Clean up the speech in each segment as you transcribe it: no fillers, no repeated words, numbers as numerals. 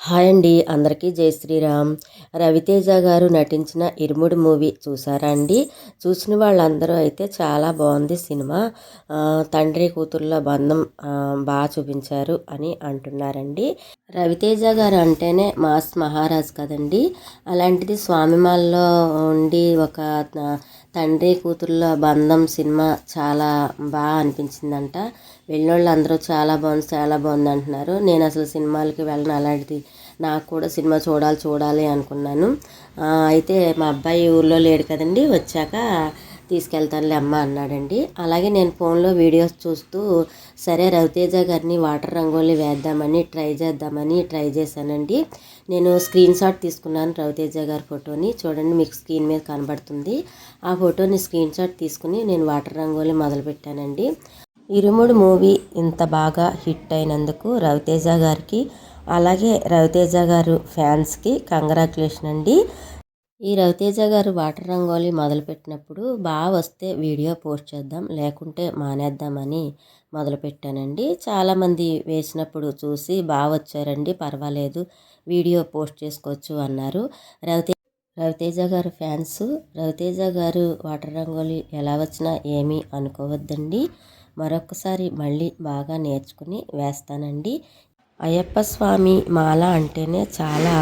Hi అండి, అందరికీ జై శ్రీరామ్. రవితేజ గారు నటించిన ఇరుముడి మూవీ చూసారా అండి? చూసిన వాళ్ళందరూ అయితే చాలా బాగుంది సినిమా. తండ్రి కూతుర్ల బంధం బాగా చూపించారు అని అంటున్నారండి. రవితేజ గారు అంటేనే మాస్ మహారాజ్ కదండి. అలాంటిది స్వామిమాల్లో ఉండి ఒక తండ్రి కూతుర్ల బంధం సినిమా చాలా బాగా అనిపించిందంట. వెళ్ళినోళ్ళు అందరూ చాలా బాగుంది అంటున్నారు. నేను అసలు సినిమాలకి వెళ్ళను, అలాంటిది నాకు కూడా సినిమా చూడాలి అనుకున్నాను. అయితే మా అబ్బాయి ఊర్లో లేడు కదండి, వచ్చాక తీసుకెళ్తానులే అమ్మ అన్నాడండి. అలాగే నేను ఫోన్లో వీడియోస్ చూస్తూ సరే రవితేజ గారిని వాటర్ రంగోలి వేద్దామని ట్రై చేశానండి. నేను స్క్రీన్ షాట్ తీసుకున్నాను రవితేజ గారి ఫోటోని. చూడండి, మీకు స్క్రీన్ మీద కనబడుతుంది. ఆ ఫోటోని స్క్రీన్ షాట్ తీసుకుని నేను వాటర్ రంగోలి మొదలుపెట్టానండి. ఇరుముడు మూవీ ఇంత బాగా హిట్ అయినందుకు రవితేజ గారికి, అలాగే రవితేజ గారు ఫ్యాన్స్కి కంగ్రాచులేషన్ అండి. ఈ రవితేజ గారు వాటర్ రంగోలి మొదలుపెట్టినప్పుడు బాగా వస్తే వీడియో పోస్ట్ చేద్దాం, లేకుంటే మానేద్దామని మొదలుపెట్టానండి. చాలామంది వేసినప్పుడు చూసి బాగా వచ్చారండి, పర్వాలేదు వీడియో పోస్ట్ చేసుకోవచ్చు అన్నారు. రవితేజ గారు ఫ్యాన్స్ రవితేజ గారు వాటర్ రంగోలి ఎలా వచ్చినా ఏమీ అనుకోవద్దండి. మరొకసారి మళ్ళీ బాగా నేర్చుకుని వేస్తానండి. అయ్యప్ప స్వామి మాల అంటేనే చాలా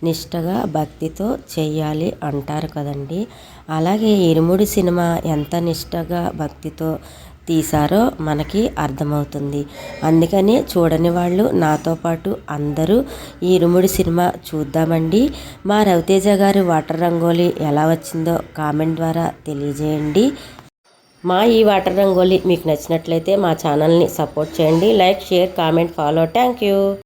నిష్టగా భక్తితో చెయ్యాలి అంటారు కదండి. అలాగే ఇరుముడి సినిమా ఎంత నిష్టగా భక్తితో తీశారో మనకి అర్థమవుతుంది. అందుకని చూడని వాళ్ళు నాతో పాటు అందరూ ఈ ఇరుముడి సినిమా చూద్దామండి. మా రవితేజ గారు వాటర్ రంగోలి ఎలా వచ్చిందో కామెంట్ ద్వారా తెలియజేయండి. మా ఈ వాటర్ రంగోలి మీకు నచ్చినట్లయితే మా ఛానల్ని సపోర్ట్ చేయండి. Like, share, comment, follow. Thank you.